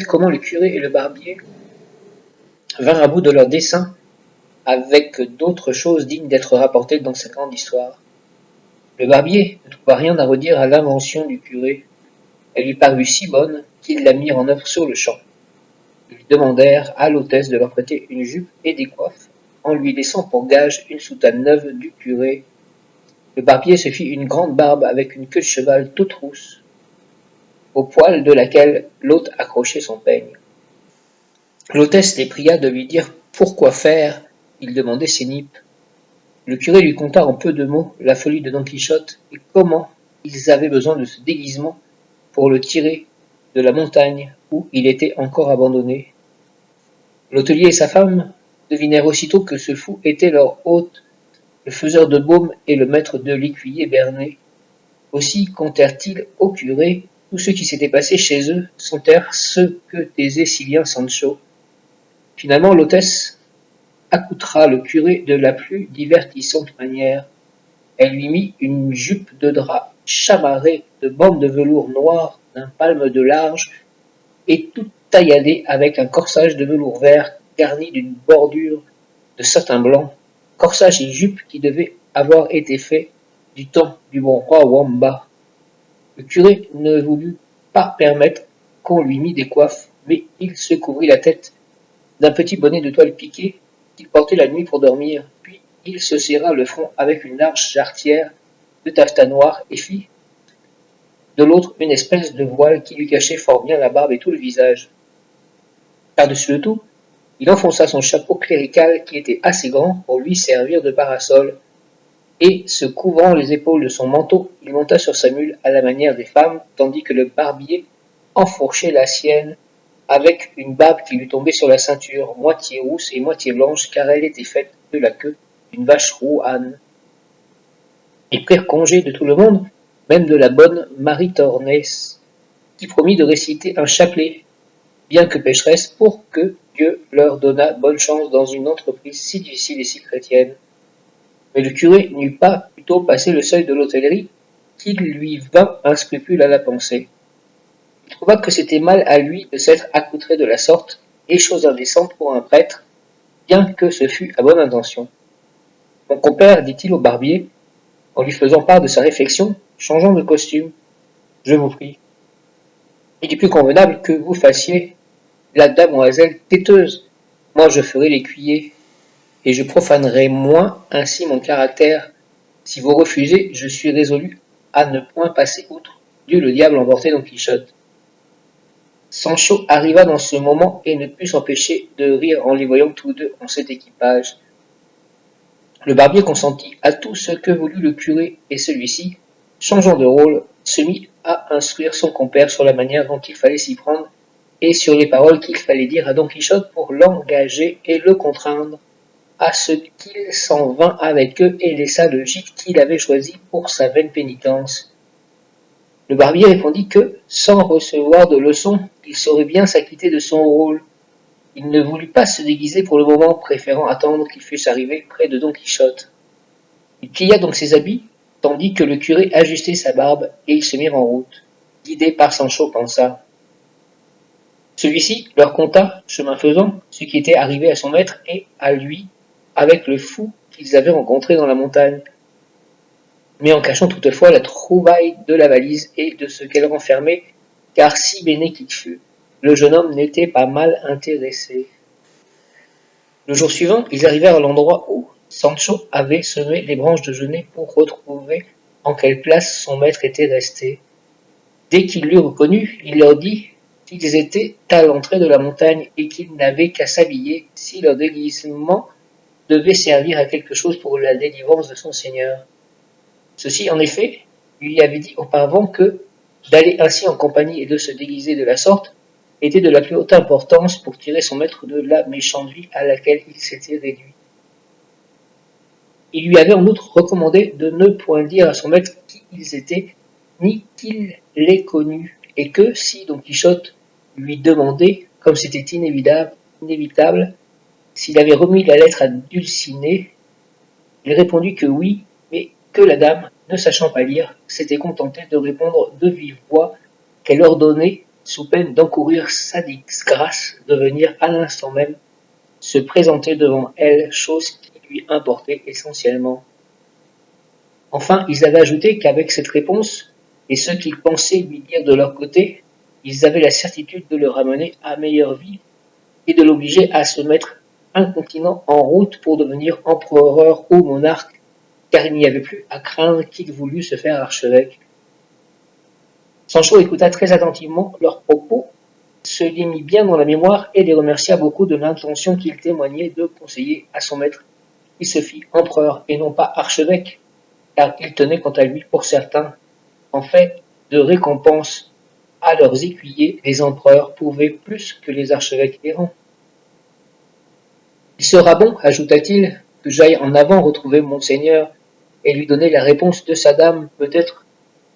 Comment le curé et le barbier vinrent à bout de leur dessein avec d'autres choses dignes d'être rapportées dans cette grande histoire. Le barbier ne trouva rien à redire à l'invention du curé. Elle lui parut si bonne qu'ils la mirent en œuvre sur-le-champ. Ils demandèrent à l'hôtesse de leur prêter une jupe et des coiffes, en lui laissant pour gage une soutane neuve du curé. Le barbier se fit une grande barbe avec une queue de cheval toute rousse, au poil de laquelle l'hôte accrochait son peigne. L'hôtesse les pria de lui dire pourquoi faire. Il demandait ses nippes. Le curé lui conta en peu de mots la folie de Don Quichotte et comment ils avaient besoin de ce déguisement pour le tirer de la montagne où il était encore abandonné. L'hôtelier et sa femme devinèrent aussitôt que ce fou était leur hôte, le faiseur de baume et le maître de l'écuyer berné. Aussi contèrent-ils au curé tout ce qui s'était passé chez eux, sans taire ce que taisait si bien Sancho. Finalement, l'hôtesse accoutra le curé de la plus divertissante manière. Elle lui mit une jupe de drap chamarrée de bandes de velours noir d'un palme de large et toute tailladée avec un corsage de velours vert garni d'une bordure de satin blanc, corsage et jupe qui devait avoir été fait du temps du bon roi Wamba. Le curé ne voulut pas permettre qu'on lui mît des coiffes, mais il se couvrit la tête d'un petit bonnet de toile piquée qu'il portait la nuit pour dormir, puis il se serra le front avec une large jarretière de taffetas noir et fit de l'autre une espèce de voile qui lui cachait fort bien la barbe et tout le visage. Par-dessus le tout, il enfonça son chapeau clérical qui était assez grand pour lui servir de parasol, et, se couvrant les épaules de son manteau, il monta sur sa mule à la manière des femmes, tandis que le barbier enfourchait la sienne avec une barbe qui lui tombait sur la ceinture, moitié rousse et moitié blanche, car elle était faite de la queue d'une vache rouanne. Ils prirent congé de tout le monde, même de la bonne Marie Tornès, qui promit de réciter un chapelet, bien que pécheresse, pour que Dieu leur donnât bonne chance dans une entreprise si difficile et si chrétienne. Mais le curé n'eut pas plutôt passé le seuil de l'hôtellerie qu'il lui vint un scrupule à la pensée. Il trouva que c'était mal à lui de s'être accoutré de la sorte, et chose indécente pour un prêtre, bien que ce fût à bonne intention. Mon compère, dit-il au barbier, en lui faisant part de sa réflexion, changeant de costume, je vous prie, il est plus convenable que vous fassiez la damoiselle têteuse. Moi je ferai l'écuyer, et je profanerai moins ainsi mon caractère. Si vous refusez, je suis résolu à ne point passer outre. Dieu le diable emporté Don Quichotte. Sancho arriva dans ce moment et ne put s'empêcher de rire en les voyant tous deux en cet équipage. Le barbier consentit à tout ce que voulut le curé, et celui-ci, changeant de rôle, se mit à instruire son compère sur la manière dont il fallait s'y prendre et sur les paroles qu'il fallait dire à Don Quichotte pour l'engager et le contraindre à ce qu'il s'en vint avec eux et laissa le gîte qu'il avait choisi pour sa vaine pénitence. Le barbier répondit que, sans recevoir de leçons, il saurait bien s'acquitter de son rôle. Il ne voulut pas se déguiser pour le moment, préférant attendre qu'il fût arrivé près de Don Quichotte. Il plia donc ses habits, tandis que le curé ajustait sa barbe, et ils se mirent en route. Guidé par Sancho pensa. Celui-ci leur conta, chemin faisant, ce qui était arrivé à son maître et à lui, avec le fou qu'ils avaient rencontré dans la montagne, mais en cachant toutefois la trouvaille de la valise et de ce qu'elle renfermait, car si béné qu'il fût, le jeune homme n'était pas mal intéressé. Le jour suivant, ils arrivèrent à l'endroit où Sancho avait semé les branches de genêt pour retrouver en quelle place son maître était resté. Dès qu'il l'eut reconnu, il leur dit qu'ils étaient à l'entrée de la montagne et qu'ils n'avaient qu'à s'habiller si leur déguisement devait servir à quelque chose pour la délivrance de son seigneur. Ceci, en effet, lui avait dit auparavant que d'aller ainsi en compagnie et de se déguiser de la sorte était de la plus haute importance pour tirer son maître de la méchante vie à laquelle il s'était réduit. Il lui avait en outre recommandé de ne point dire à son maître qui ils étaient, ni qu'il les connût, et que si Don Quichotte lui demandait, comme c'était inévitable, s'il avait remis la lettre à Dulcinée, il répondit que oui, mais que la dame, ne sachant pas lire, s'était contentée de répondre de vive voix qu'elle ordonnait sous peine d'encourir sa disgrâce, de venir à l'instant même se présenter devant elle, chose qui lui importait essentiellement. Enfin, ils avaient ajouté qu'avec cette réponse, et ce qu'ils pensaient lui dire de leur côté, ils avaient la certitude de le ramener à meilleure vie et de l'obliger à se mettre incontinent en route pour devenir empereur ou monarque, car il n'y avait plus à craindre qu'il voulût se faire archevêque. Sancho écouta très attentivement leurs propos, se les mit bien dans la mémoire et les remercia beaucoup de l'intention qu'ils témoignaient de conseiller à son maître qui se fit empereur et non pas archevêque, car il tenait quant à lui pour certains, en fait de récompense à leurs écuyers, les empereurs pouvaient plus que les archevêques errants. Il sera bon, ajouta-t-il, que j'aille en avant retrouver Monseigneur et lui donner la réponse de sa dame, peut-être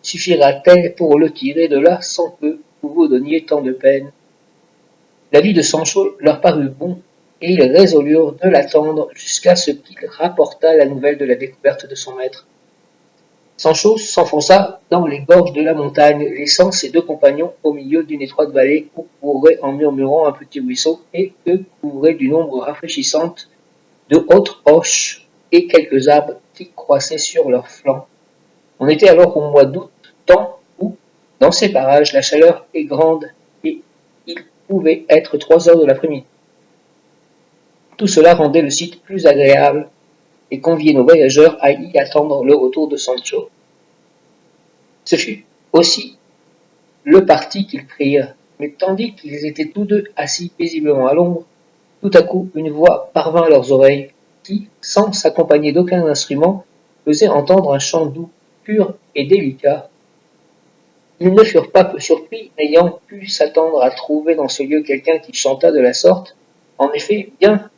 suffira-t-elle pour le tirer de là sans que vous vous donniez tant de peine. L'avis de Sancho leur parut bon, et ils résolurent de l'attendre jusqu'à ce qu'il rapportât la nouvelle de la découverte de son maître. Sancho s'enfonça dans les gorges de la montagne, laissant ses deux compagnons au milieu d'une étroite vallée où courait en murmurant un petit ruisseau et que couvrait d'une ombre rafraîchissante de hautes roches et quelques arbres qui croissaient sur leurs flancs. On était alors au mois d'août, temps où, dans ces parages, la chaleur est grande et il pouvait être 3 heures de l'après-midi. Tout cela rendait le site plus agréable et conviait nos voyageurs à y attendre le retour de Sancho. Ce fut aussi le parti qu'ils prirent, mais tandis qu'ils étaient tous deux assis paisiblement à l'ombre, tout à coup une voix parvint à leurs oreilles, qui, sans s'accompagner d'aucun instrument, faisait entendre un chant doux, pur et délicat. Ils ne furent pas peu surpris, n'ayant pu s'attendre à trouver dans ce lieu quelqu'un qui chantât de la sorte. En effet, bien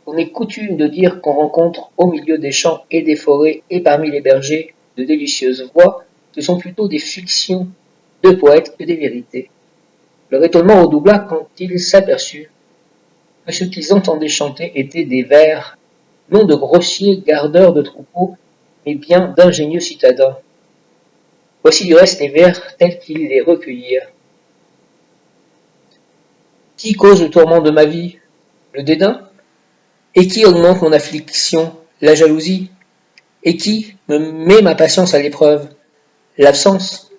qu'on ait coutume de dire qu'on rencontre au milieu des champs et des forêts et parmi les bergers de délicieuses voix, ce sont plutôt des fictions de poètes que des vérités. Leur étonnement redoubla quand ils s'aperçurent que ce qu'ils entendaient chanter étaient des vers, non de grossiers gardeurs de troupeaux, mais bien d'ingénieux citadins. Voici du reste les vers tels qu'ils les recueillirent. Qui cause le tourment de ma vie? Le dédain? Et qui augmente mon affliction? La jalousie? Et qui me met ma patience à l'épreuve? L'absence?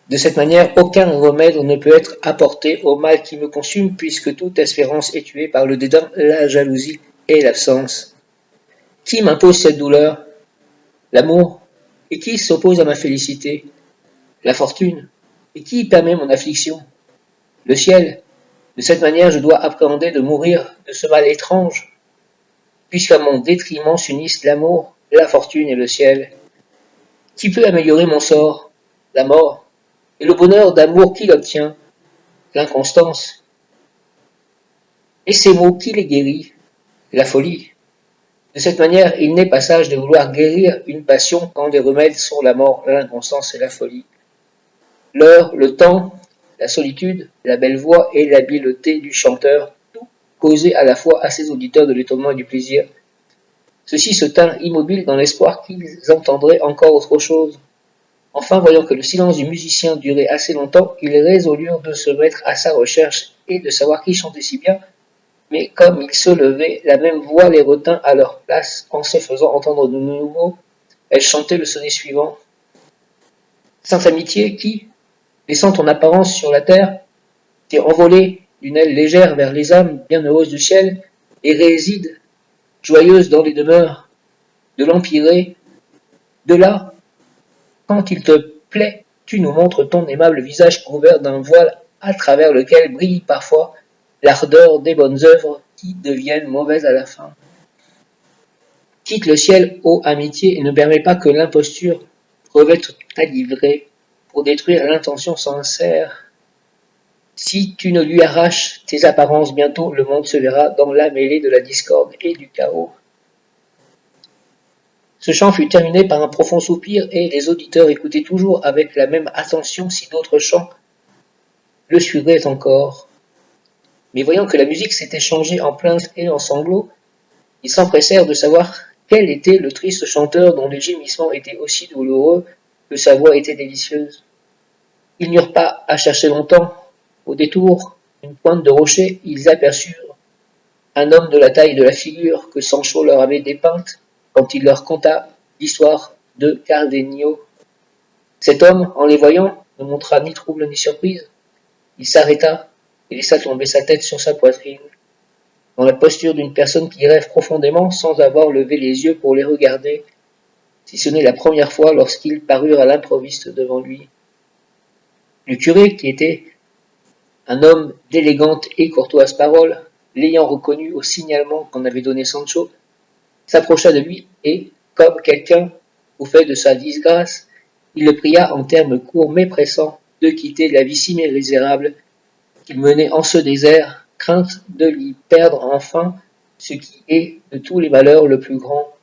De cette manière, aucun remède ne peut être apporté au mal qui me consume, puisque toute espérance est tuée par le dédain, la jalousie et l'absence. Qui m'impose cette douleur? L'amour. Et qui s'oppose à ma félicité? La fortune. Et qui permet mon affliction? Le ciel. De cette manière, je dois appréhender de mourir de ce mal étrange, puisqu'à mon détriment s'unissent l'amour, la fortune et le ciel. Qui peut améliorer mon sort? La mort. Et le bonheur d'amour qui l'obtient? L'inconstance. Et ces mots qui les guérit? La folie. De cette manière, il n'est pas sage de vouloir guérir une passion quand les remèdes sont la mort, l'inconstance et la folie. L'heure, le temps, la solitude, la belle voix et l'habileté du chanteur, tout causait à la fois à ses auditeurs de l'étonnement et du plaisir. Ceux-ci se tinrent immobiles dans l'espoir qu'ils entendraient encore autre chose. Enfin, voyant que le silence du musicien durait assez longtemps, ils résolurent de se mettre à sa recherche et de savoir qui chantait si bien, mais comme ils se levaient, la même voix les retint à leur place en se faisant entendre de nouveau. Elle chantait le sonnet suivant. Sainte Amitié qui, laissant ton apparence sur la terre, t'es envolée d'une aile légère vers les âmes bienheureuses du ciel et réside, joyeuse dans les demeures de l'empyrée. De là, quand il te plaît, tu nous montres ton aimable visage couvert d'un voile à travers lequel brille parfois l'ardeur des bonnes œuvres qui deviennent mauvaises à la fin. Quitte le ciel, ô amitié, et ne permets pas que l'imposture revête ta livrée pour détruire l'intention sincère. Si tu ne lui arraches tes apparences, bientôt le monde se verra dans la mêlée de la discorde et du chaos. Ce chant fut terminé par un profond soupir et les auditeurs écoutaient toujours avec la même attention si d'autres chants le suivaient encore. Mais voyant que la musique s'était changée en plaintes et en sanglots, ils s'empressèrent de savoir quel était le triste chanteur dont les gémissements étaient aussi douloureux que sa voix était délicieuse. Ils n'eurent pas à chercher longtemps. Au détour d'une pointe de rocher, ils aperçurent un homme de la taille de la figure que Sancho leur avait dépeinte quand il leur conta l'histoire de Cardenio. Cet homme, en les voyant, ne montra ni trouble ni surprise. Il s'arrêta et laissa tomber sa tête sur sa poitrine, dans la posture d'une personne qui rêve profondément sans avoir levé les yeux pour les regarder, si ce n'est la première fois lorsqu'ils parurent à l'improviste devant lui. Le curé, qui était un homme d'élégante et courtoise parole, l'ayant reconnu au signalement qu'en avait donné Sancho, s'approcha de lui et, comme quelqu'un au fait de sa disgrâce, il le pria en termes courts mais pressants de quitter la vie si misérable qu'il menait en ce désert, crainte de l'y perdre enfin ce qui est de tous les malheurs le plus grand.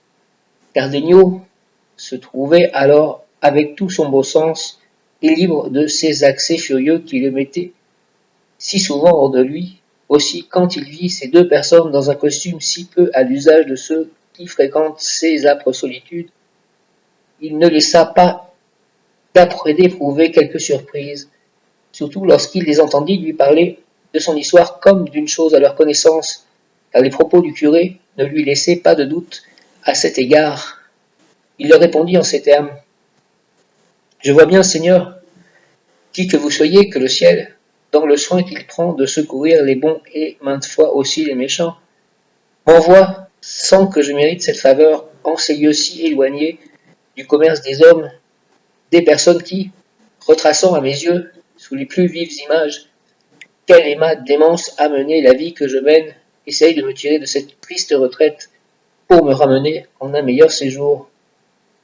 Cardenio se trouvait alors avec tout son beau sens et libre de ces accès furieux qui le mettaient si souvent hors de lui. Aussi, quand il vit ces deux personnes dans un costume si peu à l'usage de ceux qui fréquentent ces âpres solitudes, il ne laissa pas d'éprouver quelque surprise, surtout lorsqu'il les entendit lui parler de son histoire comme d'une chose à leur connaissance, car les propos du curé ne lui laissaient pas de doute à cet égard. Il leur répondit en ces termes: « Je vois bien, Seigneur, qui que vous soyez, que le ciel, dans le soin qu'il prend de secourir les bons et maintes fois aussi les méchants, m'envoie, sans que je mérite cette faveur, en ces lieux si éloignés du commerce des hommes, des personnes qui, retraçant à mes yeux, sous les plus vives images, quelle est ma démence à mener la vie que je mène, essayent de me tirer de cette triste retraite pour me ramener en un meilleur séjour.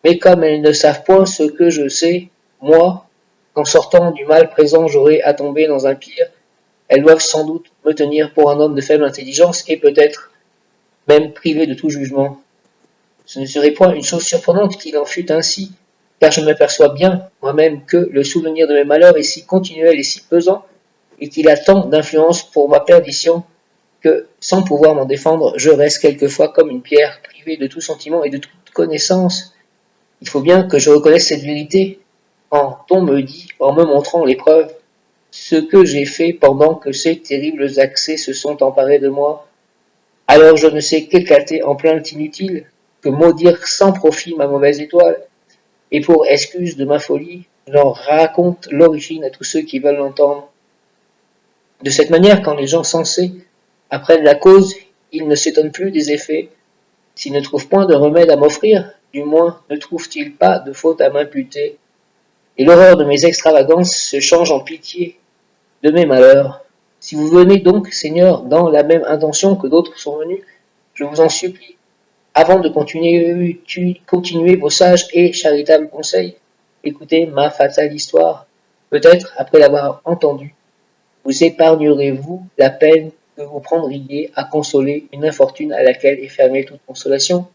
Mais comme elles ne savent point ce que je sais, moi, qu'en sortant du mal présent j'aurai à tomber dans un pire, elles doivent sans doute me tenir pour un homme de faible intelligence et peut-être même privé de tout jugement. Ce ne serait point une chose surprenante qu'il en fût ainsi, car je m'aperçois bien moi-même que le souvenir de mes malheurs est si continuel et si pesant, et qu'il a tant d'influence pour ma perdition, que, sans pouvoir m'en défendre, je reste quelquefois comme une pierre, privée de tout sentiment et de toute connaissance. Il faut bien que je reconnaisse cette vérité, quand on me dit, en me montrant les preuves, ce que j'ai fait pendant que ces terribles accès se sont emparés de moi. Alors je ne sais qu'éclater en plainte inutile, que maudire sans profit ma mauvaise étoile, et pour excuse de ma folie, j'en raconte l'origine à tous ceux qui veulent l'entendre. De cette manière, quand les gens sensés apprennent la cause, ils ne s'étonnent plus des effets. S'ils ne trouvent point de remède à m'offrir, du moins ne trouvent-ils pas de faute à m'imputer, et l'horreur de mes extravagances se change en pitié de mes malheurs. Si vous venez donc, Seigneur, dans la même intention que d'autres sont venus, je vous en supplie, avant de continuer vos sages et charitables conseils, écoutez ma fatale histoire. Peut-être, après l'avoir entendue, vous épargnerez-vous la peine que vous prendriez à consoler une infortune à laquelle est fermée toute consolation.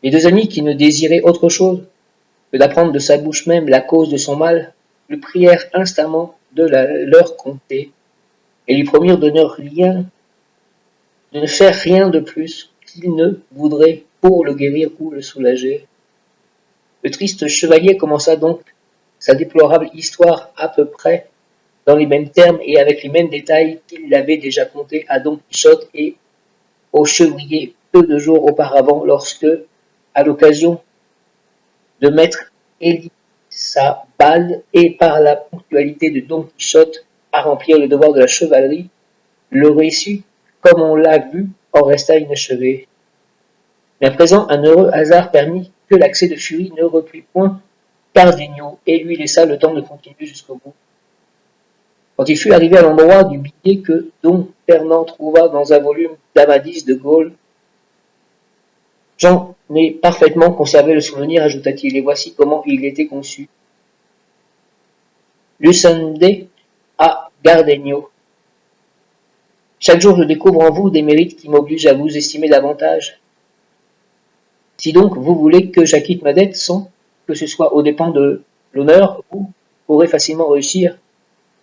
Les deux amis, qui ne désiraient autre chose que d'apprendre de sa bouche même la cause de son mal, lui prièrent instamment de la leur conter, et lui promirent de ne faire rien de plus qu'il ne voudrait pour le guérir ou le soulager. Le triste chevalier commença donc sa déplorable histoire à peu près dans les mêmes termes et avec les mêmes détails qu'il l'avait déjà conté à Don Quichotte et au chevrier peu de jours auparavant, lorsque, à l'occasion de mettre Elisabad et par la ponctualité de Don Quichotte à remplir le devoir de la chevalerie, le récit, comme on l'a vu, en resta inachevé. Mais à présent, un heureux hasard permit que l'accès de furie ne reprit point Cardenio et lui laissa le temps de continuer jusqu'au bout. Quand il fut arrivé à l'endroit du billet que Don Fernand trouva dans un volume d'Amadis de Gaulle, j'en ai parfaitement conservé le souvenir, ajouta-t-il, et voici comment il était conçu. Lucende à Cardenio. Chaque jour je découvre en vous des mérites qui m'obligent à vous estimer davantage. Si donc vous voulez que j'acquitte ma dette sans que ce soit aux dépens de l'honneur, vous pourrez facilement réussir.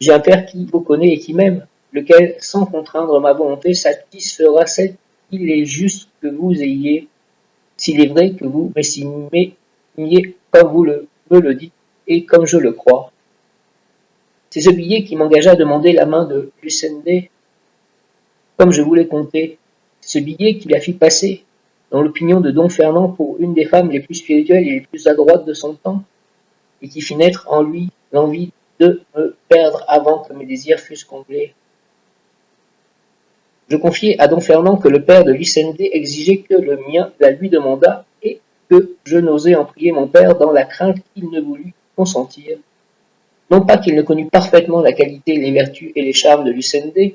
J'ai un père qui vous connaît et qui m'aime, lequel, sans contraindre ma volonté, satisfera celle qu'il est juste que vous ayez, s'il est vrai que vous m'estimiez comme vous me le dites et comme je le crois. C'est ce billet qui m'engagea à demander la main de Lucende, comme je voulais compter. C'est ce billet qui la fit passer, dans l'opinion de Don Fernand, pour une des femmes les plus spirituelles et les plus adroites de son temps, et qui fit naître en lui l'envie de me perdre avant que mes désirs fussent comblés. Je confiai à Don Fernand que le père de Lucende exigeait que le mien la lui demandât, et que je n'osais en prier mon père dans la crainte qu'il ne voulût consentir. Non pas qu'il ne connût parfaitement la qualité, les vertus et les charmes de Lucende,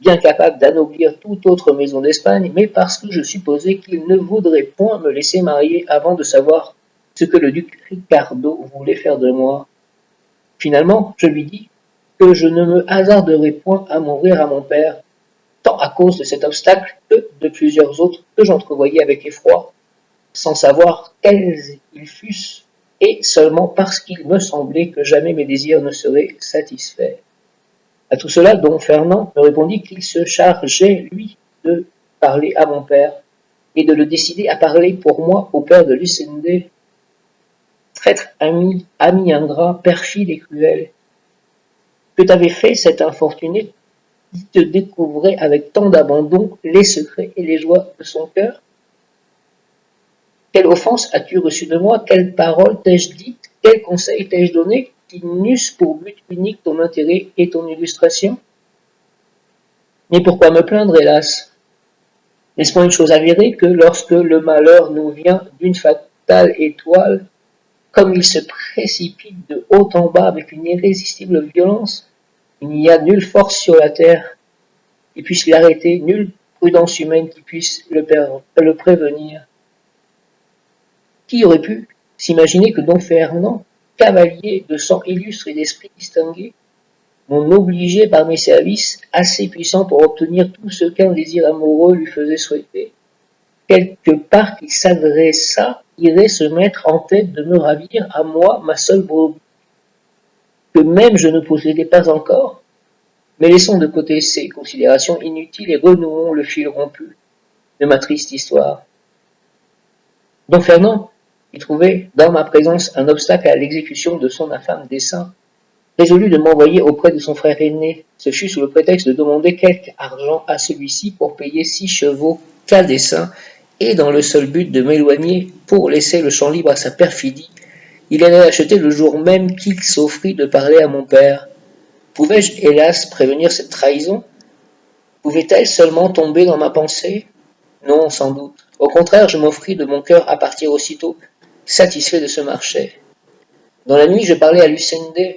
bien capable d'anoblir toute autre maison d'Espagne, mais parce que je supposais qu'il ne voudrait point me laisser marier avant de savoir ce que le duc Ricardo voulait faire de moi. Finalement, je lui dis que je ne me hasarderais point à mourir à mon père, tant à cause de cet obstacle que de plusieurs autres que j'entrevoyais avec effroi, sans savoir quels ils fussent, et seulement parce qu'il me semblait que jamais mes désirs ne seraient satisfaits. À tout cela, Don Fernand me répondit qu'il se chargeait, lui, de parler à mon père, et de le décider à parler pour moi au père de Lucende. Traître ami, ami ingrat, perfide et cruel, que t'avait fait cet infortuné qui te découvrait avec tant d'abandon les secrets et les joies de son cœur? Quelle offense as-tu reçue de moi? Quelles paroles t'ai-je dites? Quels conseils t'ai-je donnés qui n'eussent pour but unique ton intérêt et ton illustration? Mais pourquoi me plaindre, hélas? N'est-ce pas une chose avérée que lorsque le malheur nous vient d'une fatale étoile, comme il se précipite de haut en bas avec une irrésistible violence, il n'y a nulle force sur la terre qui puisse l'arrêter, nulle prudence humaine qui puisse le prévenir. Qui aurait pu s'imaginer que Don Fernand, cavalier de sang illustre et d'esprit distingué, m'en obligeait par mes services assez puissants pour obtenir tout ce qu'un désir amoureux lui faisait souhaiter? Quelque part qu'il s'adressât, irait se mettre en tête de me ravir à moi, ma seule brebis, que même je ne possédais pas encore. Mais laissons de côté ces considérations inutiles et renouons le fil rompu de ma triste histoire. Don Fernand y trouvait dans ma présence un obstacle à l'exécution de son infâme dessein, résolut de m'envoyer auprès de son frère aîné. Ce fut sous le prétexte de demander quelque argent à celui-ci pour payer 6 chevaux qu'à dessein, et dans le seul but de m'éloigner pour laisser le champ libre à sa perfidie, il allait acheter le jour même qu'il s'offrit de parler à mon père. Pouvais-je, hélas, prévenir cette trahison? Pouvait-elle seulement tomber dans ma pensée? Non, sans doute. Au contraire, je m'offris de mon cœur à partir aussitôt, satisfait de ce marché. Dans la nuit, je parlais à Lucende.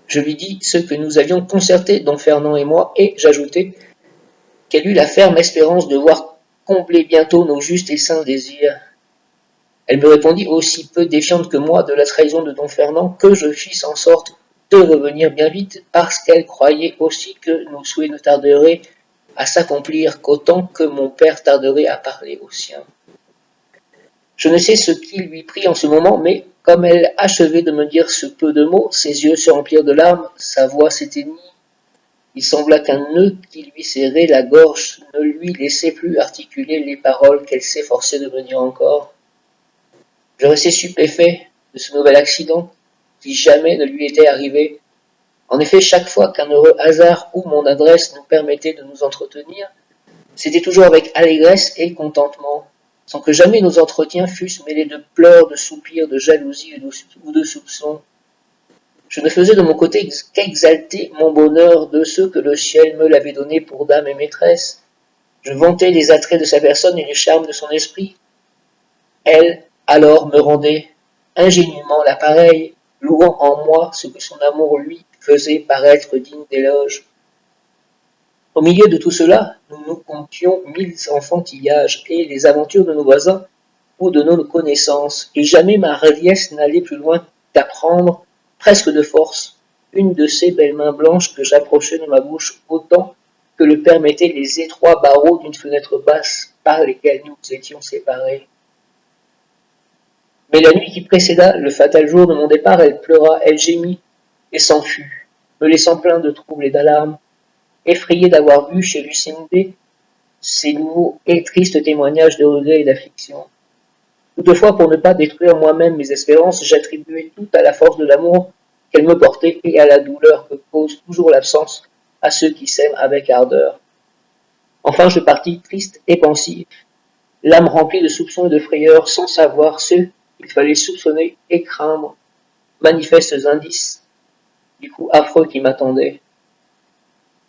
Je lui dis ce que nous avions concerté, Don Fernand et moi, et j'ajoutai qu'elle eut la ferme espérance de voir combler bientôt nos justes et saints désirs. Elle me répondit aussi peu défiante que moi de la trahison de Don Fernand que je fisse en sorte de revenir bien vite, parce qu'elle croyait aussi que nos souhaits ne tarderaient à s'accomplir qu'autant que mon père tarderait à parler aux siens. Je ne sais ce qui lui prit en ce moment, mais comme elle achevait de me dire ce peu de mots, ses yeux se remplirent de larmes, sa voix s'éteignit. Il sembla qu'un nœud qui lui serrait la gorge ne lui laissait plus articuler les paroles qu'elle s'efforçait de me dire encore. Je restai stupéfait de ce nouvel accident qui jamais ne lui était arrivé. En effet, chaque fois qu'un heureux hasard ou mon adresse nous permettait de nous entretenir, c'était toujours avec allégresse et contentement, sans que jamais nos entretiens fussent mêlés de pleurs, de soupirs, de jalousie ou de soupçons. Je ne faisais de mon côté qu'exalter mon bonheur de ceux que le ciel me l'avait donné pour dame et maîtresse. Je vantais les attraits de sa personne et les charmes de son esprit. Elle, alors, me rendait ingénument l'appareil, louant en moi ce que son amour lui faisait paraître digne d'éloge. Au milieu de tout cela, nous nous contions 1000 enfantillages et les aventures de nos voisins ou de nos connaissances, et jamais ma hardiesse n'allait plus loin d'apprendre, presque de force, une de ces belles mains blanches que j'approchais de ma bouche autant que le permettaient les étroits barreaux d'une fenêtre basse par lesquels nous étions séparés. Mais la nuit qui précéda le fatal jour de mon départ, elle pleura, elle gémit, et s'en fut, me laissant plein de troubles et d'alarmes, effrayé d'avoir vu chez Lucinde ces nouveaux et tristes témoignages de regrets et d'affliction. Toutefois, pour ne pas détruire moi-même mes espérances, j'attribuais tout à la force de l'amour qu'elle me portait et à la douleur que cause toujours l'absence à ceux qui s'aiment avec ardeur. Enfin, je partis triste et pensif, l'âme remplie de soupçons et de frayeur, sans savoir ce qu'il fallait soupçonner et craindre, manifestes indices du coup affreux qui m'attendait.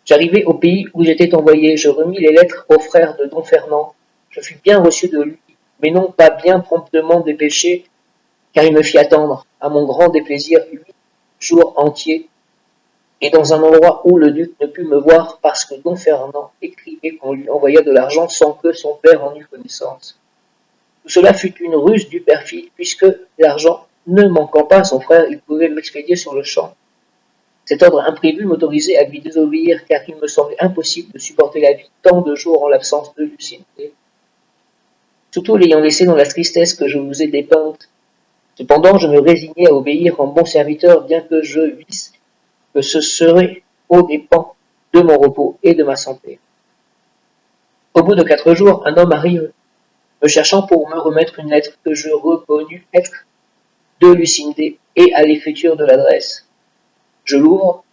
J'arrivai au pays où j'étais envoyé, je remis les lettres au frère de don Fernand. Je fus bien reçu de lui, mais non pas bien promptement dépêché, car il me fit attendre, à mon grand déplaisir, 8 jours entiers, et dans un endroit où le duc ne put me voir parce que don Fernand écrivait qu'on lui envoya de l'argent sans que son père en eût connaissance. Tout cela fut une ruse du perfide, puisque l'argent ne manquant pas à son frère, il pouvait m'expédier sur le champ. Cet ordre imprévu m'autorisait à lui désobéir, car il me semblait impossible de supporter la vie tant de jours en l'absence de lucidité, surtout l'ayant laissé dans la tristesse que je vous ai dépeinte. Cependant, je me résignai à obéir en bon serviteur, bien que je visse que ce serait aux dépens de mon repos et de ma santé. Au bout de 4 jours, un homme arrive, me cherchant pour me remettre une lettre que je reconnus être de Lucinda et à l'écriture de l'adresse. Je l'ouvre,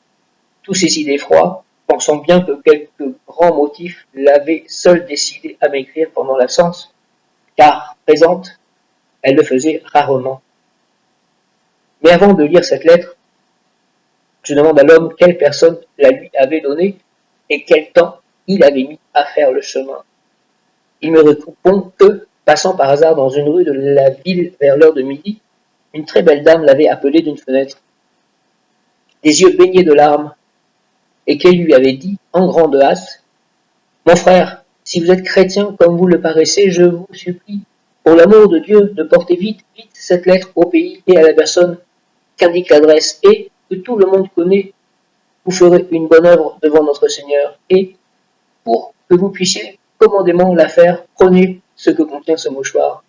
tout saisi d'effroi, pensant bien que quelque grand motif l'avait seul décidé à m'écrire pendant l'absence, car, présente, elle le faisait rarement. Mais avant de lire cette lettre, je demande à l'homme quelle personne la lui avait donnée et quel temps il avait mis à faire le chemin. Il me répond que, passant par hasard dans une rue de la ville vers l'heure de midi, une très belle dame l'avait appelé d'une fenêtre, des yeux baignés de larmes, et qu'elle lui avait dit, en grande hâte, « Mon frère, si vous êtes chrétien comme vous le paraissez, je vous supplie, pour l'amour de Dieu, de porter vite, vite cette lettre au pays et à la personne qu'indique l'adresse, et que tout le monde connaît, vous ferez une bonne œuvre devant notre Seigneur, et pour que vous puissiez commodément la faire, prenez ce que contient ce mouchoir. »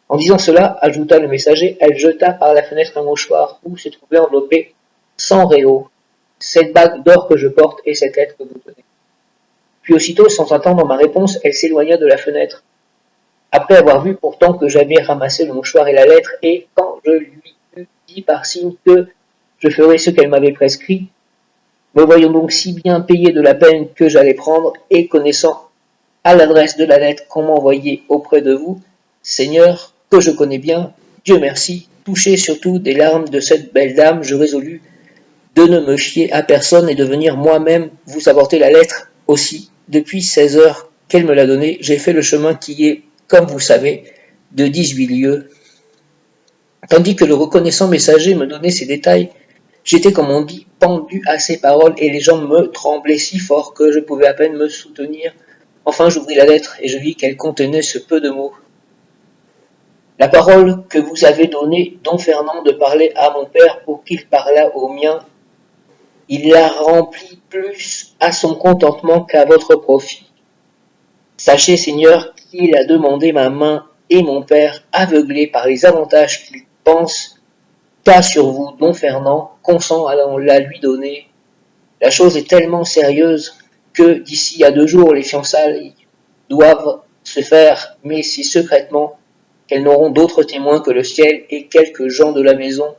En disant cela, ajouta le messager, elle jeta par la fenêtre un mouchoir où se trouvait enveloppé 100 réaux, cette bague d'or que je porte et cette lettre que vous tenez. Puis aussitôt, sans attendre ma réponse, elle s'éloigna de la fenêtre, après avoir vu pourtant que j'avais ramassé le mouchoir et la lettre, et quand je lui eus dit par signe que je ferais ce qu'elle m'avait prescrit, me voyant donc si bien payé de la peine que j'allais prendre, et connaissant à l'adresse de la lettre qu'on m'envoyait auprès de vous, Seigneur, que je connais bien, Dieu merci, touché surtout des larmes de cette belle dame, je résolus de ne me fier à personne et de venir moi-même vous apporter la lettre aussi. Depuis 16 heures qu'elle me l'a donnée, j'ai fait le chemin qui est, comme vous savez, de 18 lieues. Tandis que le reconnaissant messager me donnait ces détails, j'étais, comme on dit, pendu à ses paroles et les jambes me tremblaient si fort que je pouvais à peine me soutenir. Enfin, j'ouvris la lettre et je vis qu'elle contenait ce peu de mots. La parole que vous avez donnée, don Fernand, de parler à mon père pour qu'il parlât au mien, il la remplit plus à son contentement qu'à votre profit. Sachez, Seigneur, qu'il a demandé ma main et mon père, aveuglés par les avantages qu'il pense qu'a sur vous, don Fernand, consent à la lui donner. La chose est tellement sérieuse que d'ici à 2 jours, les fiançailles doivent se faire, mais si secrètement qu'elles n'auront d'autres témoins que le ciel et quelques gens de la maison.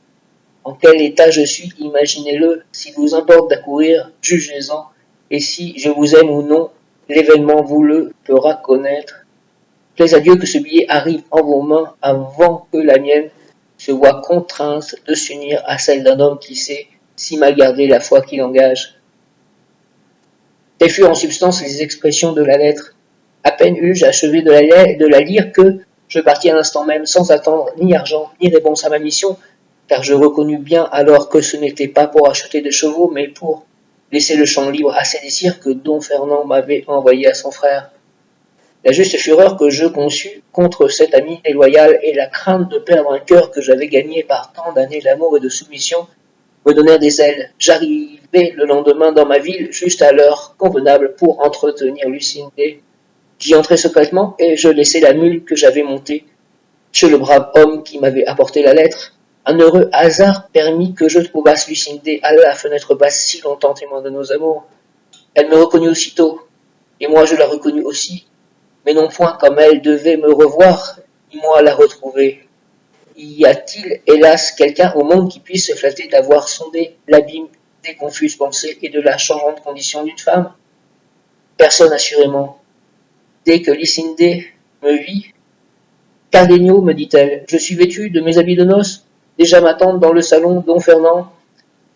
En quel état je suis, imaginez-le, s'il vous importe d'accourir, jugez-en, et si je vous aime ou non, l'événement vous le fera connaître. Plaise à Dieu que ce billet arrive en vos mains avant que la mienne se voie contrainte de s'unir à celle d'un homme qui sait si mal garder la foi qu'il engage. Telles furent en substance les expressions de la lettre. À peine eus-je achevé de la lire que je partis à l'instant même sans attendre ni argent ni réponse à ma mission, car je reconnus bien alors que ce n'était pas pour acheter des chevaux, mais pour laisser le champ libre à ses désirs que don Fernand m'avait envoyé à son frère. La juste fureur que je conçus contre cet ami déloyal et la crainte de perdre un cœur que j'avais gagné par tant d'années d'amour et de soumission me donnèrent des ailes. J'arrivai le lendemain dans ma ville juste à l'heure convenable pour entretenir Lucinda. J'y entrai secrètement et je laissai la mule que j'avais montée chez le brave homme qui m'avait apporté la lettre. Un heureux hasard permit que je trouvasse Lucinda à la fenêtre basse si longtemps témoin de nos amours. Elle me reconnut aussitôt, et moi je la reconnus aussi, mais non point comme elle devait me revoir, ni moi la retrouver. y a-t-il, hélas, quelqu'un au monde qui puisse se flatter d'avoir sondé l'abîme des confuses pensées et de la changeante condition d'une femme? Personne, assurément. Dès que Lucinda me vit, Cardenio, me dit-elle, je suis vêtue de mes habits de noces. Déjà m'attendent dans le salon Don Fernand,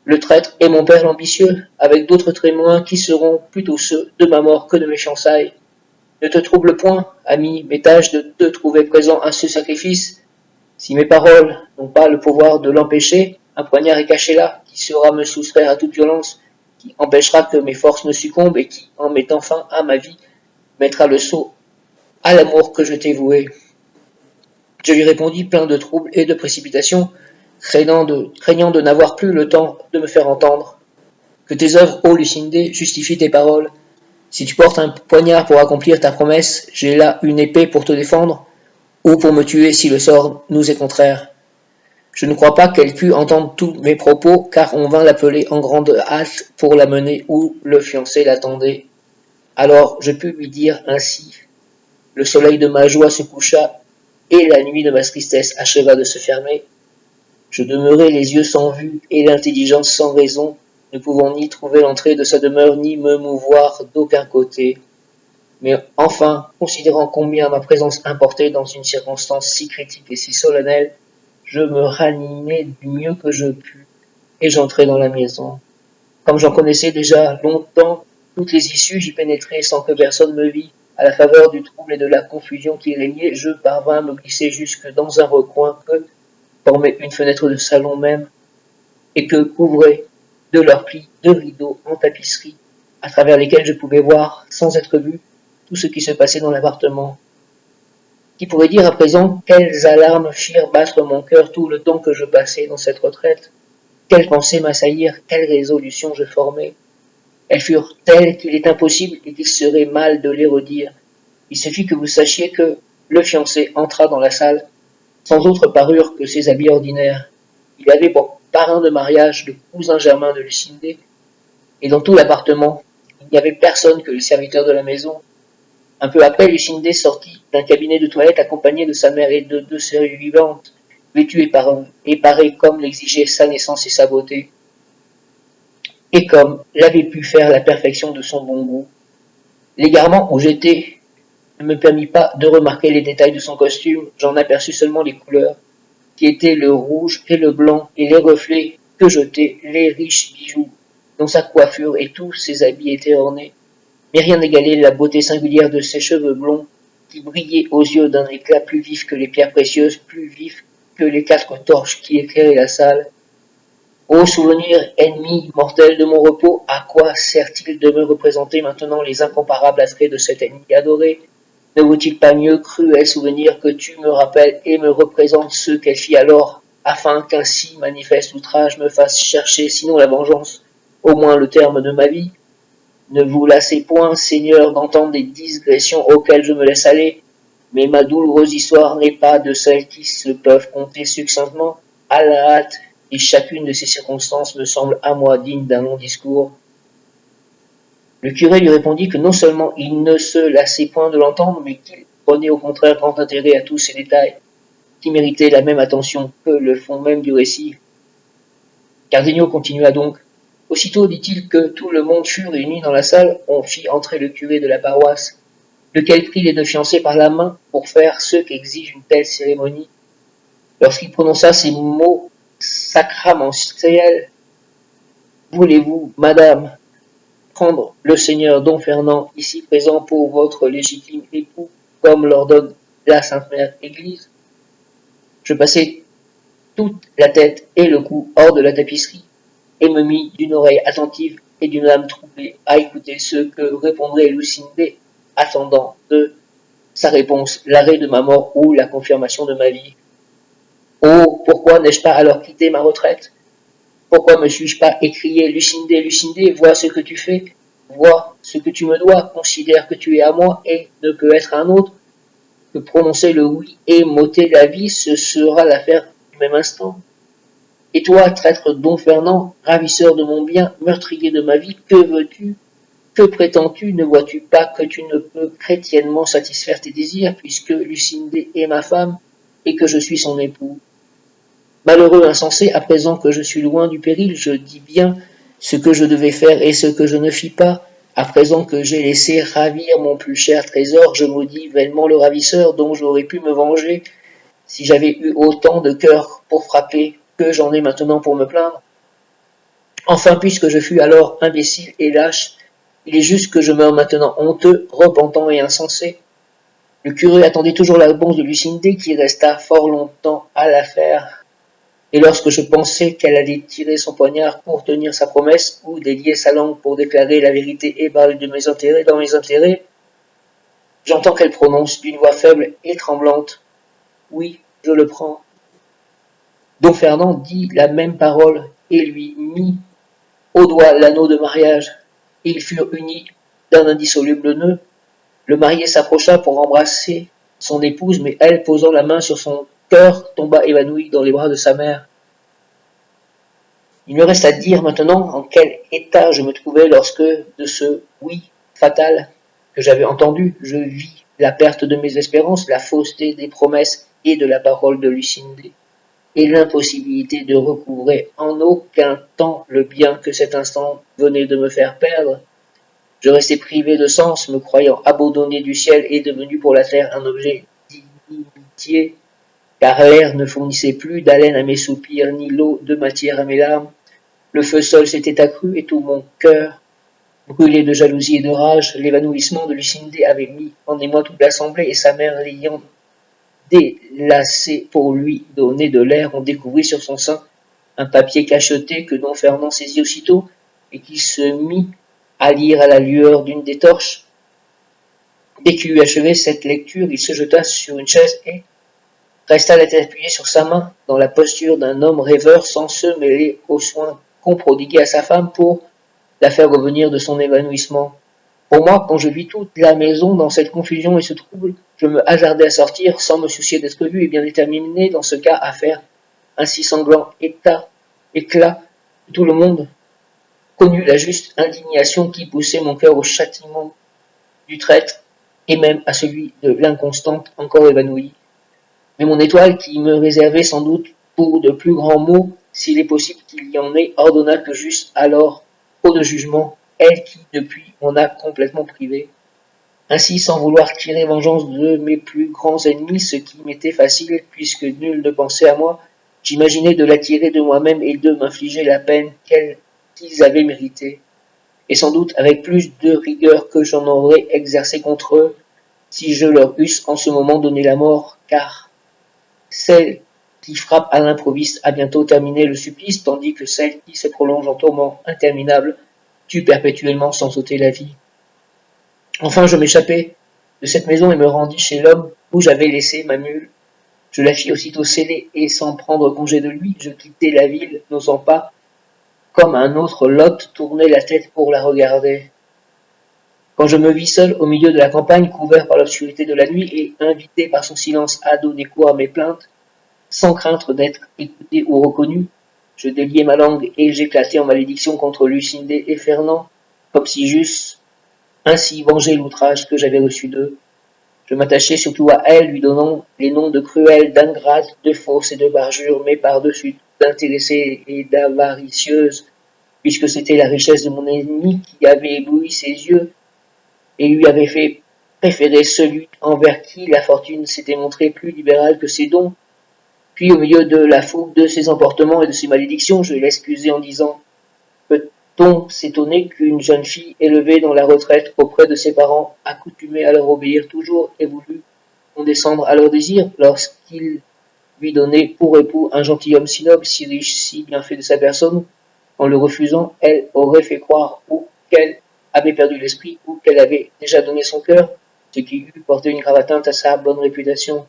le traître, et mon père l'ambitieux, avec d'autres témoins qui seront plutôt ceux de ma mort que de mes fiançailles. Ne te trouble point, ami, mais tâche de te trouver présent à ce sacrifice. Si mes paroles n'ont pas le pouvoir de l'empêcher, un poignard est caché là, qui saura me soustraire à toute violence, qui empêchera que mes forces ne succombent et qui, en mettant fin à ma vie, mettra le sceau à l'amour que je t'ai voué. Je lui répondis plein de trouble et de précipitation, craignant de n'avoir plus le temps de me faire entendre. Que tes œuvres, ô Lucindé, justifient tes paroles. Si tu portes un poignard pour accomplir ta promesse, j'ai là une épée pour te défendre, ou pour me tuer si le sort nous est contraire. Je ne crois pas qu'elle pût entendre tous mes propos, car on vint l'appeler en grande hâte pour la mener où le fiancé l'attendait. Alors je pus lui dire ainsi. Le soleil de ma joie se coucha, et la nuit de ma tristesse acheva de se fermer. Je demeurai les yeux sans vue et l'intelligence sans raison, ne pouvant ni trouver l'entrée de sa demeure, ni me mouvoir d'aucun côté. Mais enfin, considérant combien ma présence importait dans une circonstance si critique et si solennelle, je me ranimai du mieux que je pus, et j'entrai dans la maison. Comme j'en connaissais déjà longtemps toutes les issues, j'y pénétrai sans que personne me vît. À la faveur du trouble et de la confusion qui régnait, je parvins à me glisser jusque dans un recoin que formait une fenêtre de salon même, et que couvraient de leurs plis deux rideaux en tapisserie, à travers lesquels je pouvais voir, sans être vu, tout ce qui se passait dans l'appartement. Qui pourrait dire à présent quelles alarmes firent battre mon cœur tout le temps que je passais dans cette retraite? Quelles pensées m'assaillirent, quelles résolutions je formai? Elles furent telles qu'il est impossible et qu'il serait mal de les redire. Il suffit que vous sachiez que le fiancé entra dans la salle sans autre parure que ses habits ordinaires. Il avait pour parrain de mariage le cousin germain de Lucindé, et dans tout l'appartement, il n'y avait personne que le serviteur de la maison. Un peu après, Lucindé sortit d'un cabinet de toilette accompagné de sa mère et de deux sœurs vivantes, vêtues et parées comme l'exigeaient sa naissance et sa beauté, et comme l'avait pu faire la perfection de son bon goût. L'égarement où j'étais ne me permit pas de remarquer les détails de son costume, j'en aperçus seulement les couleurs, qui étaient le rouge et le blanc, et les reflets que jetaient les riches bijoux, dont sa coiffure et tous ses habits étaient ornés. Mais rien n'égalait la beauté singulière de ses cheveux blonds, qui brillaient aux yeux d'un éclat plus vif que les pierres précieuses, plus vif que les 4 torches qui éclairaient la salle. Ô souvenir ennemi mortel de mon repos, à quoi sert-il de me représenter maintenant les incomparables attraits de cet ennemi adoré? Ne vaut-il pas mieux, cruel souvenir, que tu me rappelles et me représentes ce qu'elle fit alors, afin qu'un si manifeste outrage me fasse chercher, sinon la vengeance, au moins le terme de ma vie? Ne vous lassez point, Seigneur, d'entendre des digressions auxquelles je me laisse aller, mais ma douloureuse histoire n'est pas de celles qui se peuvent conter succinctement, à la hâte, et chacune de ces circonstances me semble à moi digne d'un long discours. Le curé lui répondit que non seulement il ne se lassait point de l'entendre, mais qu'il prenait au contraire grand intérêt à tous ces détails, qui méritaient la même attention que le fond même du récit. Cardenio continua donc. Aussitôt, dit-il, que tout le monde fut réuni dans la salle, on fit entrer le curé de la paroisse, lequel prit les deux fiancés par la main pour faire ce qu'exige une telle cérémonie. Lorsqu'il prononça ces mots sacramentels, voulez-vous, madame, prendre le seigneur Don Fernand, ici présent pour votre légitime époux, comme l'ordonne la Sainte Mère Église? Je passai toute la tête et le cou hors de la tapisserie, et me mis d'une oreille attentive et d'une âme troublée à écouter ce que répondrait Lucindé, attendant de sa réponse l'arrêt de ma mort ou la confirmation de ma vie. Oh, pourquoi n'ai-je pas alors quitté ma retraite? Pourquoi me suis-je pas écrié Lucindé, Lucindé, vois ce que tu fais, vois ce que tu me dois, considère que tu es à moi et ne peux être un autre, que prononcer le oui et m'ôter la vie, ce sera l'affaire du même instant. Et toi, traître Don Fernand, ravisseur de mon bien, meurtrier de ma vie, que veux-tu? Que prétends-tu? Ne vois-tu pas que tu ne peux chrétiennement satisfaire tes désirs, puisque Lucindé est ma femme, et que je suis son époux? Malheureux insensé, à présent que je suis loin du péril, je dis bien ce que je devais faire et ce que je ne fis pas. À présent que j'ai laissé ravir mon plus cher trésor, je maudis vainement le ravisseur dont j'aurais pu me venger si j'avais eu autant de cœur pour frapper que j'en ai maintenant pour me plaindre. Enfin, puisque je fus alors imbécile et lâche, il est juste que je meure maintenant honteux, repentant et insensé. Le curé attendait toujours la réponse de Lucinda qui resta fort longtemps à l'affaire. Et lorsque je pensais qu'elle allait tirer son poignard pour tenir sa promesse, ou délier sa langue pour déclarer la vérité ébale de mes intérêts dans mes intérêts, j'entends qu'elle prononce d'une voix faible et tremblante. Oui, je le prends. Don Fernand dit la même parole et lui mit au doigt l'anneau de mariage. Ils furent unis d'un indissoluble nœud. Le marié s'approcha pour embrasser son épouse, mais elle, posant la main sur son cœur, tomba évanouie dans les bras de sa mère. Il me reste à dire maintenant en quel état je me trouvais lorsque, de ce oui fatal que j'avais entendu, je vis la perte de mes espérances, la fausseté des promesses et de la parole de Lucinda, et l'impossibilité de recouvrer en aucun temps le bien que cet instant venait de me faire perdre. Je restais privé de sens, me croyant abandonné du ciel et devenu pour la terre un objet d'inimitié, car l'air ne fournissait plus d'haleine à mes soupirs, ni l'eau de matière à mes larmes. Le feu seul s'était accru et tout mon cœur, brûlé de jalousie et de rage, l'évanouissement de Lucinda avait mis en émoi toute l'assemblée et sa mère l'ayant délassé pour lui donner de l'air, on découvrit sur son sein un papier cacheté que don Fernand saisit aussitôt et qu'il se mit à lire à la lueur d'une des torches. Dès qu'il eut achevé cette lecture, il se jeta sur une chaise et resta la tête appuyée sur sa main, dans la posture d'un homme rêveur, sans se mêler aux soins qu'on prodiguait à sa femme pour la faire revenir de son évanouissement. Pour moi, quand je vis toute la maison dans cette confusion et ce trouble, je me hasardai à sortir sans me soucier d'être vu et bien déterminé dans ce cas à faire un si sanglant éclat que tout le monde connut la juste indignation qui poussait mon cœur au châtiment du traître et même à celui de l'inconstante encore évanouie. Mais mon étoile, qui me réservait sans doute pour de plus grands maux, s'il est possible qu'il y en ait, ordonna que j'eusse alors trop de jugement, elle qui, depuis, m'en a complètement privé. Ainsi, sans vouloir tirer vengeance de mes plus grands ennemis, ce qui m'était facile, puisque nul ne pensait à moi, j'imaginais de l'attirer de moi-même et de m'infliger la peine qu'ils avaient méritée, et sans doute avec plus de rigueur que j'en aurais exercé contre eux, si je leur eusse en ce moment donné la mort, car celle qui frappe à l'improviste a bientôt terminé le supplice, tandis que celle qui se prolonge en tourments interminables tue perpétuellement sans ôter la vie. Enfin, je m'échappai de cette maison et me rendis chez l'homme où j'avais laissé ma mule. Je la fis aussitôt sceller et sans prendre congé de lui, je quittai la ville, n'osant pas, comme un autre Lot, tourner la tête pour la regarder. Quand je me vis seul au milieu de la campagne, couvert par l'obscurité de la nuit et invité par son silence à donner cours à mes plaintes, sans craindre d'être écouté ou reconnu, je déliai ma langue et j'éclatai en malédiction contre Lucinda et Fernand, comme si j'eusse ainsi vengé l'outrage que j'avais reçu d'eux. Je m'attachai surtout à elle, lui donnant les noms de cruelle, d'ingrate, de fausse et de parjure, mais par-dessus tout d'intéressée et d'avaricieuse, puisque c'était la richesse de mon ennemi qui avait ébloui ses yeux et lui avait fait préférer celui envers qui la fortune s'était montrée plus libérale que ses dons. Puis, au milieu de la foule de ses emportements et de ses malédictions, je l'excusai en disant « Peut-on s'étonner qu'une jeune fille élevée dans la retraite auprès de ses parents, accoutumée à leur obéir toujours, ait voulu condescendre à leurs désirs, lorsqu'ils lui donnaient pour époux un gentilhomme si noble, si riche, si bien fait de sa personne, en le refusant, elle aurait fait croire ou qu'elle avait perdu l'esprit ou qu'elle avait déjà donné son cœur, ce qui eût porté une grave atteinte à sa bonne réputation. »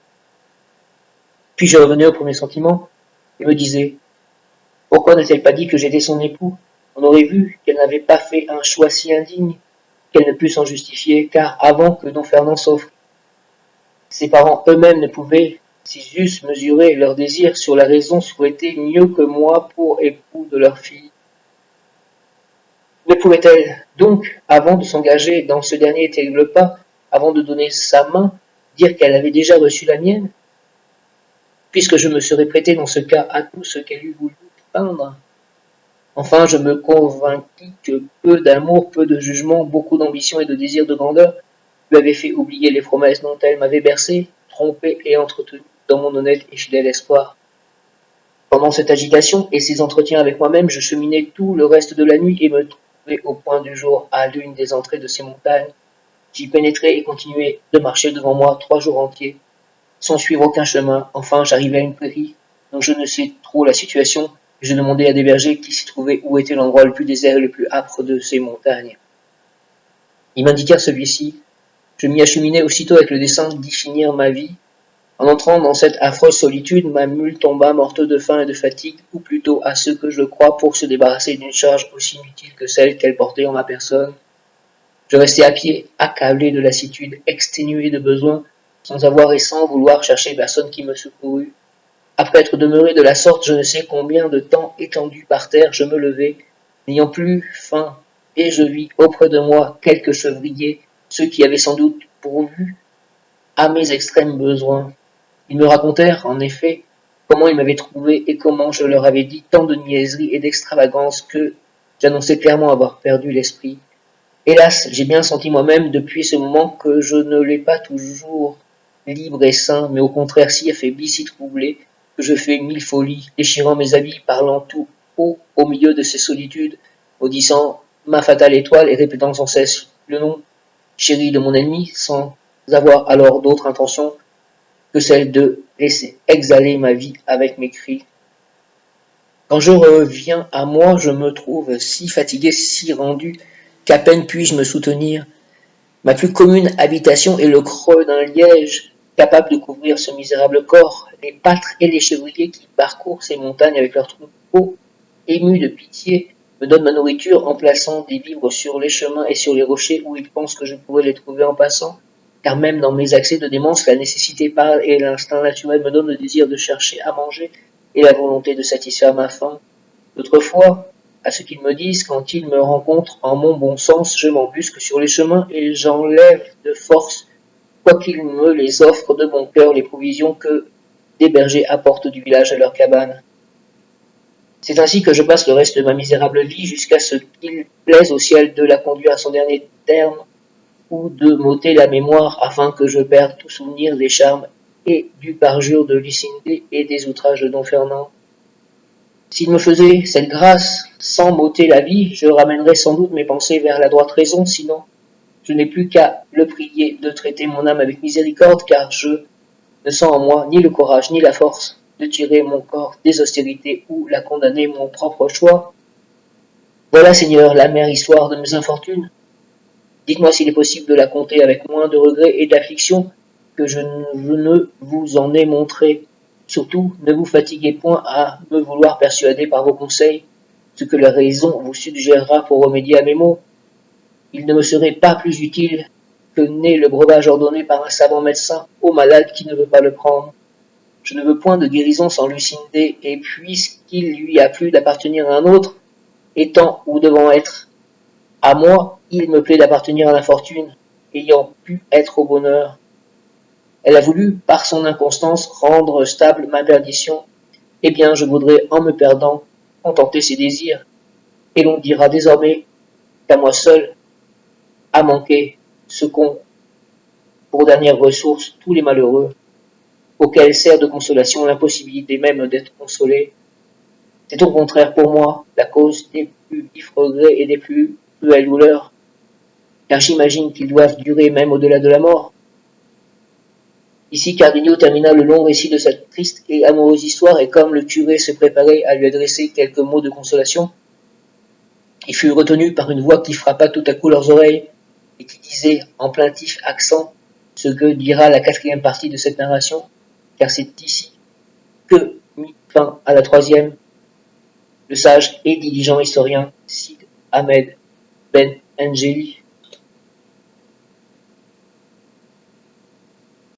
Puis je revenais au premier sentiment et me disais « Pourquoi n'a-t-elle pas dit que j'étais son époux ? On aurait vu qu'elle n'avait pas fait un choix si indigne, qu'elle ne put s'en justifier, car avant que don Fernand s'offre, ses parents eux-mêmes ne pouvaient, s'ils eussent mesuré leur désir sur la raison souhaitée mieux que moi pour époux de leur fille. Ne pouvait-elle donc, avant de s'engager dans ce dernier terrible pas, avant de donner sa main, dire qu'elle avait déjà reçu la mienne ? puisque je me serais prêté dans ce cas à tout ce qu'elle eût voulu peindre. Enfin, je me convainquis que peu d'amour, peu de jugement, beaucoup d'ambition et de désir de grandeur lui avaient fait oublier les promesses dont elle m'avait bercé, trompé et entretenu dans mon honnête et fidèle espoir. Pendant cette agitation et ces entretiens avec moi-même, je cheminais tout le reste de la nuit et me trouvai au point du jour à l'une des entrées de ces montagnes. J'y pénétrai et continuai de marcher devant moi 3 jours entiers, sans suivre aucun chemin. Enfin, j'arrivai à une prairie dont je ne sais trop la situation, et je demandai à des bergers qui s'y trouvaient où était l'endroit le plus désert et le plus âpre de ces montagnes. Ils m'indiquèrent celui-ci. Je m'y acheminai aussitôt avec le dessein d'y finir ma vie. En entrant dans cette affreuse solitude, ma mule tomba morte de faim et de fatigue, ou plutôt à ce que je crois pour se débarrasser d'une charge aussi inutile que celle qu'elle portait en ma personne. Je restai à pied, accablé de lassitude, exténué de besoin, sans avoir et sans vouloir chercher personne qui me secourût. Après être demeuré de la sorte je ne sais combien de temps étendu par terre, je me levai, n'ayant plus faim, et je vis auprès de moi quelques chevriers, ceux qui avaient sans doute pourvu à mes extrêmes besoins. Ils me racontèrent, en effet, comment ils m'avaient trouvé et comment je leur avais dit tant de niaiseries et d'extravagances que j'annonçais clairement avoir perdu l'esprit. Hélas, j'ai bien senti moi-même depuis ce moment que je ne l'ai pas toujours libre et sain, mais au contraire si affaibli, si troublé, que je fais 1000 folies, déchirant mes habits, parlant tout haut au milieu de ces solitudes, maudissant ma fatale étoile et répétant sans cesse le nom chéri de mon ennemi, sans avoir alors d'autre intention que celle de laisser exhaler ma vie avec mes cris. Quand je reviens à moi, je me trouve si fatigué, si rendu, qu'à peine puis-je me soutenir. Ma plus commune habitation est le creux d'un liège, capable de couvrir ce misérable corps. Les pâtres et les chevriers qui parcourent ces montagnes avec leurs troupeaux, émus de pitié, me donnent ma nourriture en plaçant des vivres sur les chemins et sur les rochers où ils pensent que je pourrais les trouver en passant, car même dans mes accès de démence, la nécessité parle et l'instinct naturel me donne le désir de chercher à manger et la volonté de satisfaire ma faim. Autrefois, à ce qu'ils me disent, quand ils me rencontrent en mon bon sens, je m'embusque sur les chemins et j'enlève de force, quoiqu'ils me les offrent de bon cœur, les provisions que des bergers apportent du village à leur cabane. C'est ainsi que je passe le reste de ma misérable vie jusqu'à ce qu'il plaise au ciel de la conduire à son dernier terme ou de m'ôter la mémoire afin que je perde tout souvenir des charmes et du parjure de Lucinda et des outrages de Don Fernand. S'il me faisait cette grâce, sans m'ôter la vie, je ramènerais sans doute mes pensées vers la droite raison, sinon je n'ai plus qu'à le prier de traiter mon âme avec miséricorde, car je ne sens en moi ni le courage ni la force de tirer mon corps des austérités ou la condamner mon propre choix. Voilà, Seigneur, l'amère histoire de mes infortunes. Dites-moi s'il est possible de la compter avec moins de regrets et d'affliction que je ne vous en ai montré. Surtout, ne vous fatiguez point à me vouloir persuader par vos conseils ce que la raison vous suggérera pour remédier à mes maux. Il ne me serait pas plus utile que n'est le breuvage ordonné par un savant médecin au malade qui ne veut pas le prendre. Je ne veux point de guérison sans Lucinda, et puisqu'il lui a plu d'appartenir à un autre, étant ou devant être à moi, il me plaît d'appartenir à l'infortune, ayant pu être au bonheur. Elle a voulu, par son inconstance, rendre stable ma perdition. Eh bien, je voudrais, en me perdant, contenter ses désirs, et l'on dira désormais qu'à moi seul a manqué ce qu'ont pour dernière ressource tous les malheureux, auxquels sert de consolation l'impossibilité même d'être consolé. C'est au contraire pour moi la cause des plus vifs regrets et des plus cruelles douleurs, car j'imagine qu'ils doivent durer même au-delà de la mort. Ici, Cardenio termina le long récit de cette triste et amoureuse histoire, et comme le curé se préparait à lui adresser quelques mots de consolation, il fut retenu par une voix qui frappa tout à coup leurs oreilles, et qui disait en plaintif accent ce que dira la 4e partie de cette narration, car c'est ici que mit fin à la 3e, le sage et diligent historien Cid Ahmed Ben Engeli.